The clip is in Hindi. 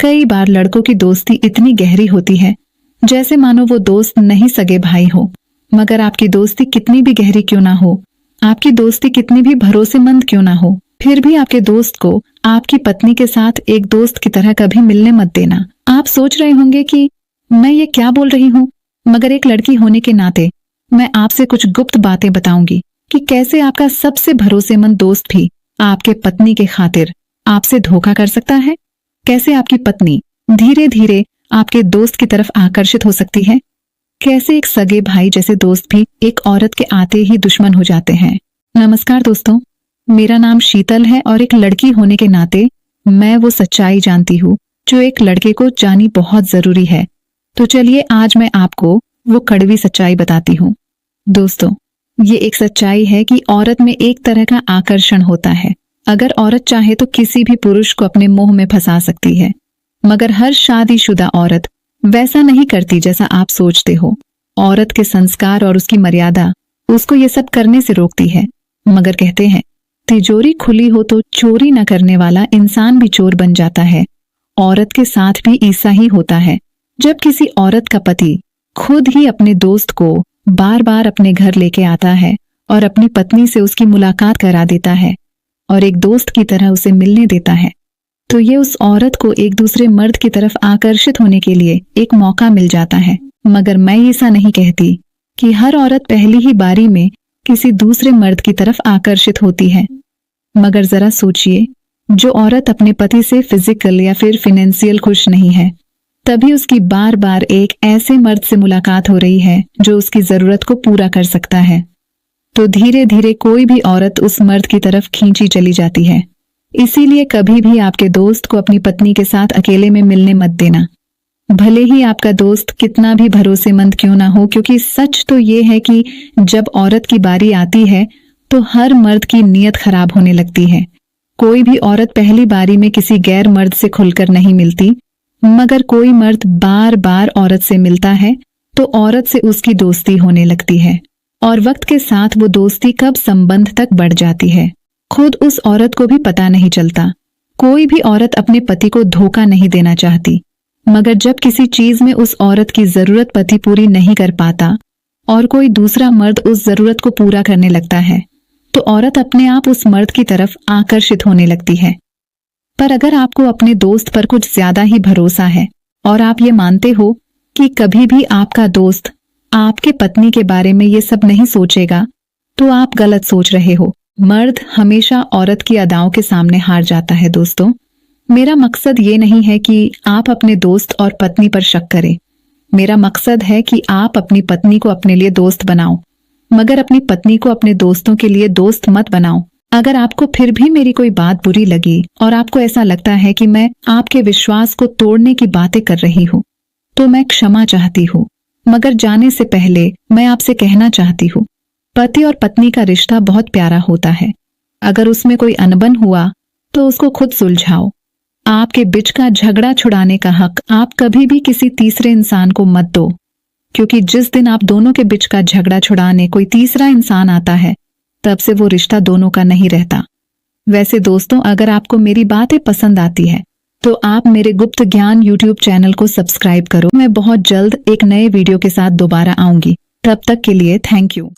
कई बार लड़कों की दोस्ती इतनी गहरी होती है जैसे मानो वो दोस्त नहीं सगे भाई हो। मगर आपकी दोस्ती कितनी भी गहरी क्यों ना हो, आपकी दोस्ती कितनी भी भरोसेमंद क्यों ना हो, फिर भी आपके दोस्त को आपकी पत्नी के साथ एक दोस्त की तरह कभी मिलने मत देना। आप सोच रहे होंगे कि मैं ये क्या बोल रही हूँ, मगर एक लड़की होने के नाते मैं आपसे कुछ गुप्त बातें बताऊंगी कि कैसे आपका सबसे भरोसेमंद दोस्त भी आपके पत्नी के खातिर आपसे धोखा कर सकता है। कैसे आपकी पत्नी धीरे धीरे आपके दोस्त की तरफ आकर्षित हो सकती है। कैसे एक सगे भाई जैसे दोस्त भी एक औरत के आते ही दुश्मन हो जाते हैं। नमस्कार दोस्तों, मेरा नाम शीतल है और एक लड़की होने के नाते मैं वो सच्चाई जानती हूँ जो एक लड़के को जानी बहुत जरूरी है। तो चलिए आज मैं आपको वो कड़वी सच्चाई बताती हूँ। दोस्तों, ये एक सच्चाई है कि औरत में एक तरह का आकर्षण होता है। अगर औरत चाहे तो किसी भी पुरुष को अपने मोह में फंसा सकती है, मगर हर शादीशुदा औरत वैसा नहीं करती जैसा आप सोचते हो। औरत के संस्कार और उसकी मर्यादा उसको ये सब करने से रोकती है। मगर कहते हैं तिजोरी खुली हो तो चोरी न करने वाला इंसान भी चोर बन जाता है। औरत के साथ भी ऐसा ही होता है। जब किसी औरत का पति खुद ही अपने दोस्त को बार बार अपने घर लेके आता है और अपनी पत्नी से उसकी मुलाकात करा देता है और एक दोस्त की तरह उसे मिलने देता है, तो ये उस औरत को एक दूसरे मर्द की तरफ आकर्षित होने के लिए एक मौका मिल जाता है। मगर मैं ऐसा नहीं कहती कि हर औरत पहली ही बारी में किसी दूसरे मर्द की तरफ आकर्षित होती है। मगर जरा सोचिए, जो औरत अपने पति से फिजिकल या फिर फाइनेंशियल खुश नहीं है, तभी उसकी बार बार एक ऐसे मर्द से मुलाकात हो रही है जो उसकी जरूरत को पूरा कर सकता है, तो धीरे धीरे कोई भी औरत उस मर्द की तरफ खींची चली जाती है। इसीलिए कभी भी आपके दोस्त को अपनी पत्नी के साथ अकेले में मिलने मत देना, भले ही आपका दोस्त कितना भी भरोसेमंद क्यों ना हो, क्योंकि सच तो ये है कि जब औरत की बारी आती है तो हर मर्द की नीयत खराब होने लगती है। कोई भी औरत पहली बारी में किसी गैर मर्द से खुलकर नहीं मिलती, मगर कोई मर्द बार बार औरत से मिलता है तो औरत से उसकी दोस्ती होने लगती है और वक्त के साथ वो दोस्ती कब संबंध तक बढ़ जाती है खुद उस औरत को भी पता नहीं चलता। कोई भी औरत अपने पति को धोखा नहीं देना चाहती, मगर जब किसी चीज में उस औरत की जरूरत पति पूरी नहीं कर पाता और कोई दूसरा मर्द उस जरूरत को पूरा करने लगता है, तो औरत अपने आप उस मर्द की तरफ आकर्षित होने लगती है। पर अगर आपको अपने दोस्त पर कुछ ज्यादा ही भरोसा है और आप ये मानते हो कि कभी भी आपका दोस्त आपके पत्नी के बारे में ये सब नहीं सोचेगा, तो आप गलत सोच रहे हो। मर्द हमेशा औरत की अदाओं के सामने हार जाता है। दोस्तों, मेरा मकसद ये नहीं है कि आप अपने दोस्त और पत्नी पर शक करें। मेरा मकसद है कि आप अपनी पत्नी को अपने लिए दोस्त बनाओ, मगर अपनी पत्नी को अपने दोस्तों के लिए दोस्त मत बनाओ। अगर आपको फिर भी मेरी कोई बात बुरी लगी और आपको ऐसा लगता है कि मैं आपके विश्वास को तोड़ने की बातें कर रही हूँ, तो मैं क्षमा चाहती हूँ। मगर जाने से पहले मैं आपसे कहना चाहती हूँ, पति और पत्नी का रिश्ता बहुत प्यारा होता है। अगर उसमें कोई अनबन हुआ तो उसको खुद सुलझाओ। आपके बीच का झगड़ा छुड़ाने का हक आप कभी भी किसी तीसरे इंसान को मत दो, क्योंकि जिस दिन आप दोनों के बीच का झगड़ा छुड़ाने कोई तीसरा इंसान आता है, तब से वो रिश्ता दोनों का नहीं रहता। वैसे दोस्तों, अगर आपको मेरी बातें पसंद आती है तो आप मेरे गुप्त ज्ञान YouTube चैनल को सब्सक्राइब करो। मैं बहुत जल्द एक नए वीडियो के साथ दोबारा आऊंगी। तब तक के लिए थैंक यू।